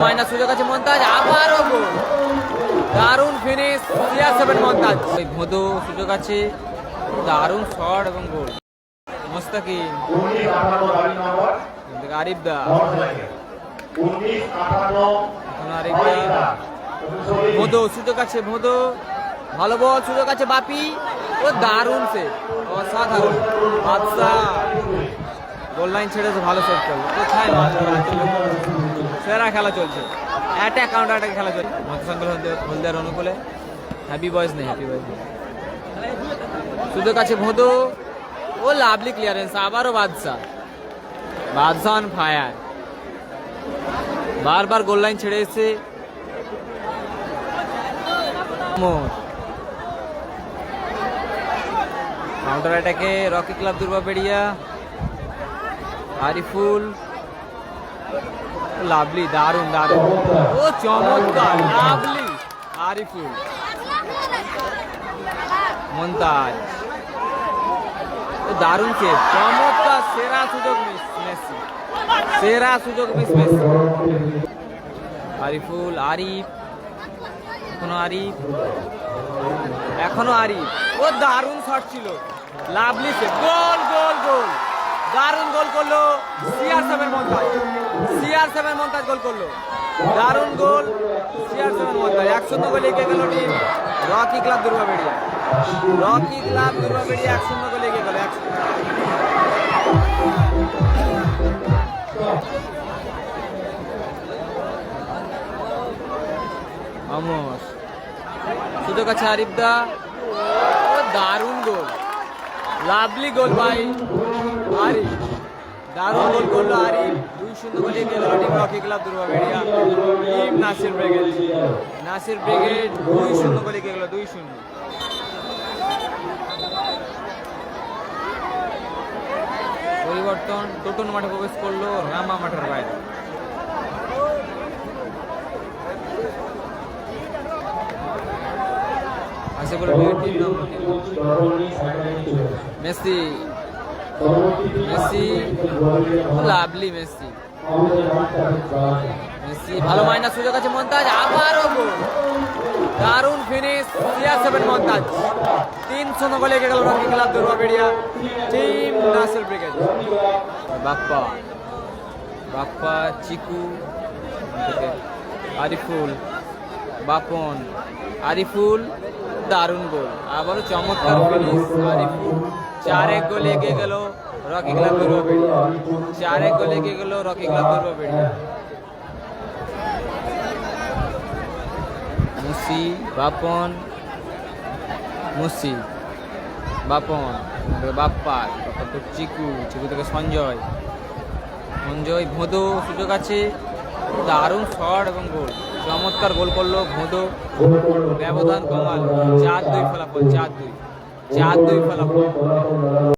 Minus সুযোগ আছে মন্তাজ, আবারও গোল। দারুণ ফিনিশ CR7 মন্তাজ। ভোঁদো সুযোগ আছে, দারুণ শট এবং গোল। মোস্তাকিম, আরিফ দা, ভোঁদো সুযোগ আছে, ভোঁদো ভালো বল, সুযোগ আছে বাপি, ও দারুণ সে, অসাধারণ। বাদশা গোল লাইন ছেড়েছে, ভালো সেভ করলো। কোথায় সেরা খেলা চলছে, অ্যাটাক কাউন্টার অ্যাটাক খেলা চলছে মধুসঙ্গল হলদিয়ার অনুকূলে। হ্যাপি বয়েজ নেই, হ্যাপি বয়েজ নেই। সুযোগ আছে ভোঁদো, ও লাভলি ক্লিয়ারেন্স, আবারও বাদশা, বাদশা অন ফায়ার, বারবার গোল লাইন ছেড়ে এসেছে। কাউন্টার অ্যাটাকে Rocky club Durgaberia, Ariful, lovely, দারুণ দারুণ, ও চমৎকার, লাভলি আরিফুল, মন্তাজ, দারুণ সেভ, চমৎকার, সেরা সুযোগ মিস মেসি, সেরা সুযোগ মিস মেসি। আরিফুল, আরিফ, এখনো আরিফ, এখনো আরিফ, ও দারুণ শট ছিল, লাভলি সেভ, গোল গোল গোল, দারুণ গোল করলো CR7 মন্তাজ, CR7 মন্তাজ গোল করলো, দারুণ গোল CR7 মন্তাজ। 1-0 গোলে এগিয়ে গেল team Rocky club Durgaberia, Rocky club Durgaberia 1-0 গোলে এগিয়ে গেল। আমস সুযোগ আছে আরিফ দা, ও দারুণ গোল, লাভলি গোল ভাই আরিফ, দারুণ গোল করলো আরিফ। 2-0 গোলে এগিয়ে গেল team Rocky club Durgaberia, team Nasir brigade, Nasir brigade 2-0 গোলে এগিয়ে গেল, 2-0। পরিবর্তন, টোটন মাঠে প্রবেশ করলো রামা মাঠের বাইরে। Messi, Messi, lovely Messi, Messi ভালো, মাইনাস সুযোগ আছে মন্তাজ, আবারও গোল, দারুণ ফিনিশ CR7 মন্তাজ। 3-0 গোলে এগিয়ে গেল Rocky club Durgaberia, team Nasir brigade. Bappa, Bappa, Chiku, Ariful, Bapan, Ariful, দারুণ গোল, আবারও চমৎকার ফিনিশ আরিফুল। 4-1 গোলে এগিয়ে গেল রকি ক্লাব দুর্গাবেড়িয়া, 4-1 গোলে এগিয়ে গেল রকি ক্লাব দুর্গাবেড়িয়া। মুসি, বাপন, মুসি, বাপন, বাপ্পা, চিকু, চিকু থেকে সঞ্জয়, সঞ্জয়, ভোঁদো সুযোগ আছে, দারুণ শট এবং গোল, চমৎকার গোল করলো ভোঁদো, ব্যবধান কমাল, 4-2 ফলাফল, 4-2 ফলাফল।